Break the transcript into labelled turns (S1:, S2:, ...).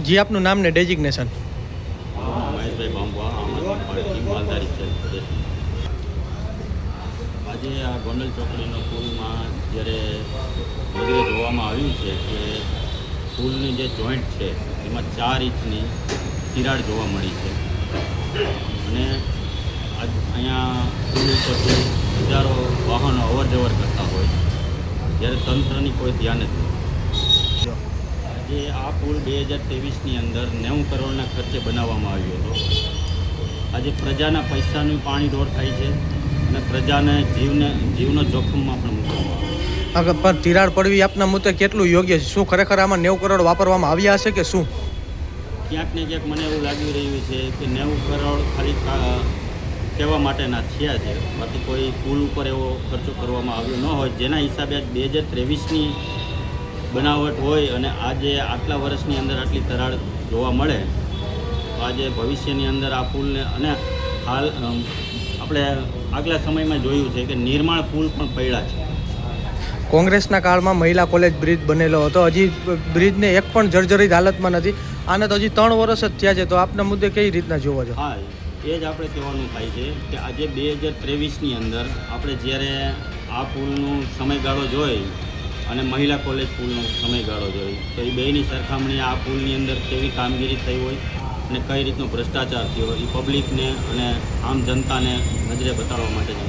S1: જી આપનું નામ ને ડેઝિગ્નેશન.
S2: મહેશભાઈ બાંબવા, આમ આદમી પાર્ટી માલધારી સેલ પ્રદેશ. આજે આ ગોંડલ ચોકડીનો પુલમાં જ્યારે નજરે જોવામાં આવ્યું છે કે પુલની જે જોઈન્ટ છે એમાં 4 ઇંચની તિરાડ જોવા મળી છે અને અહીંયા પુલ ઉપરથી હજારો વાહનો અવર જવર કરતા હોય જ્યારે તંત્રની કોઈ ધ્યાન નથી. આજે આ પુલ 2023ની અંદર 90 કરોડના ખર્ચે બનાવવામાં આવ્યો હતો. આજે પ્રજાના પૈસાનું પાણી ઢોર થાય છે અને પ્રજાને જીવનો જોખમમાં પણ મૂકવામાં આવે છે.
S1: આગળ પર તિરાડ પડવી આપના મતે કેટલું યોગ્ય છે? શું ખરેખર આમાં 90 કરોડ વાપરવામાં આવ્યા હશે કે શું?
S2: ક્યાંક ને ક્યાંક મને એવું લાગી રહ્યું છે કે 90 કરોડ ખાલી કહેવા માટેના થયા છે, બાકી કોઈ પુલ ઉપર એવો ખર્ચો કરવામાં આવ્યો ન હોય જેના હિસાબે આજ 2023ની બનાવટ હોય અને આજે આટલા વર્ષની અંદર આટલી તરાડ જોવા મળે તો આજે ભવિષ્યની અંદર આ પુલને અને હાલ આપણે આગલા સમયમાં જોયું છે કે નિર્માણ પુલ પણ પડ્યા છે.
S1: કોંગ્રેસના કાળમાં મહિલા કોલેજ બ્રિજ બનેલો હતો, હજી બ્રિજને એક પણ જર્જરિત હાલતમાં નથી. આને તો હજી 3 વર્ષ જ થયા છે, તો આપના મુદ્દે કઈ રીતના જોવો છો?
S2: હા, એ જ આપણે કહેવાનું થાય છે કે આજે 2023ની અંદર આપણે જ્યારે આ પુલનો સમયગાળો જોઈ અને મહિલા કોલેજ પુલનો સમયગાળો જોઈ તો એ બેની સરખામણી આ પુલની અંદર કેવી કામગીરી થઈ હોય અને કઈ રીતનો ભ્રષ્ટાચાર થયો એ પબ્લિકને અને આમ જનતાને નજરે બતાવવા માટે જ